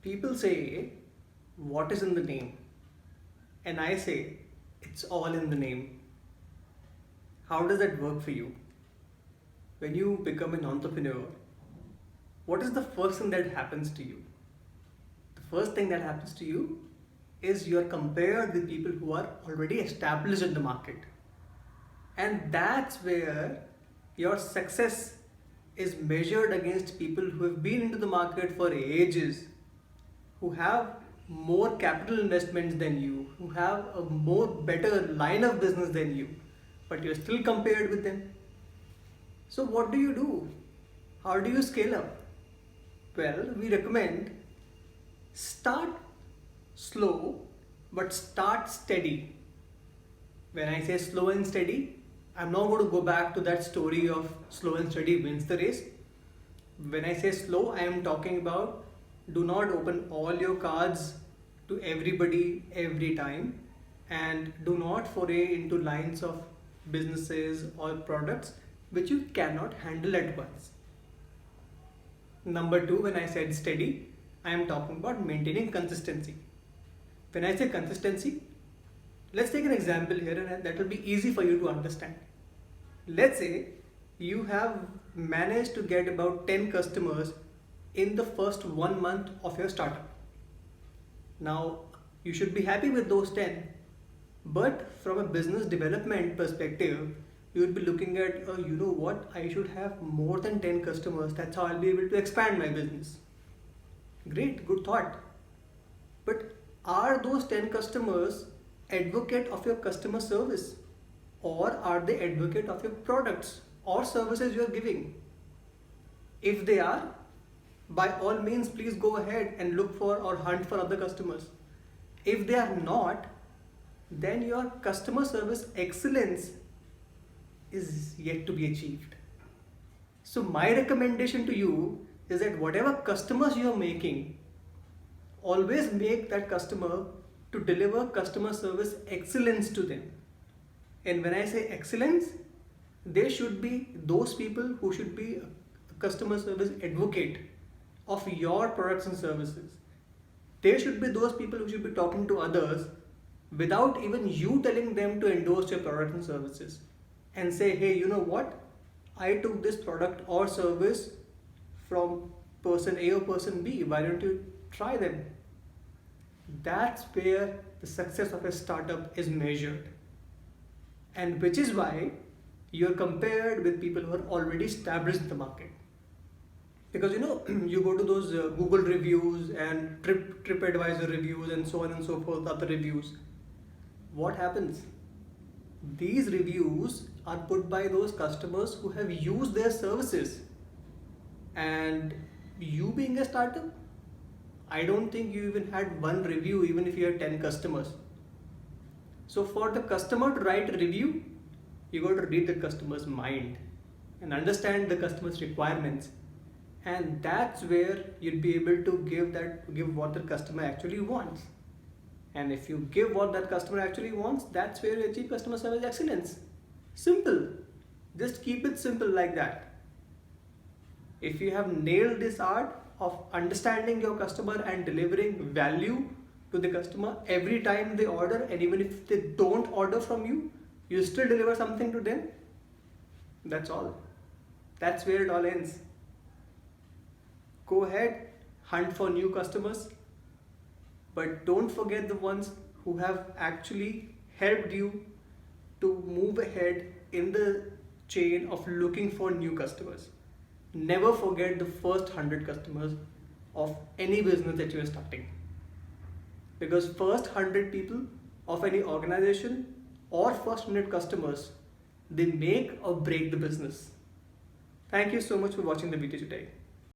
People say, what is in the name? And I say, it's all in the name. How does that work for you? When you become an entrepreneur, what is the first thing that happens to you? The first thing that happens to you is you're compared with people who are already established in the market. And that's where your success is measured against people who have been into the market for ages, who have more capital investments than you, who have a more better line of business than you, but you're still compared with them. So what do you do? How do you scale up? Well, we recommend start slow but start steady. When I say slow and steady, I'm not going to go back to that story of slow and steady wins the race. When I say slow, I am talking about do not open all your cards to everybody every time, and do not foray into lines of businesses or products which you cannot handle at once. Number two, when I said steady, I am talking about maintaining consistency. When I say consistency, let's take an example here and that will be easy for you to understand. Let's say you have managed to get about 10 customers in the first 1 month of your startup. Now, you should be happy with those 10, but from a business development perspective, you would be looking at, you know what, I should have more than 10 customers. That's how I'll be able to expand my business. Great, good thought. But are those 10 customers advocate of your customer service? Or are they advocate of your products or services you're giving? If they are, by all means, please go ahead and look for or hunt for other customers. If they are not, then your customer service excellence is yet to be achieved. So my recommendation to you is that whatever customers you are making, always make that customer to deliver customer service excellence to them. And when I say excellence, they should be those people who should be a customer service advocate of your products and services. They should be those people who should be talking to others without even you telling them to endorse your products and services, and say, hey, you know what? I took this product or service from person A or person B. Why don't you try them? That's where the success of a startup is measured. And which is why you're compared with people who are already established in the market. Because you go to those Google reviews and TripAdvisor reviews and so on and so forth, other reviews. What happens? These reviews are put by those customers who have used their services. And you being a startup, I don't think you even had one review, even if you had 10 customers. So for the customer to write a review, you got to read the customer's mind and understand the customer's requirements. And that's where you'll be able to give what the customer actually wants. And if you give what that customer actually wants, that's where you achieve customer service excellence. Simple. Just keep it simple like that. If you have nailed this art of understanding your customer and delivering value to the customer every time they order, and even if they don't order from you, you still deliver something to them. That's all. That's where it all ends. Go ahead, hunt for new customers, but don't forget the ones who have actually helped you to move ahead in the chain of looking for new customers. Never forget the first 100 customers of any business that you are starting. Because first 100 people of any organization or first 100 customers, they make or break the business. Thank you so much for watching the video today.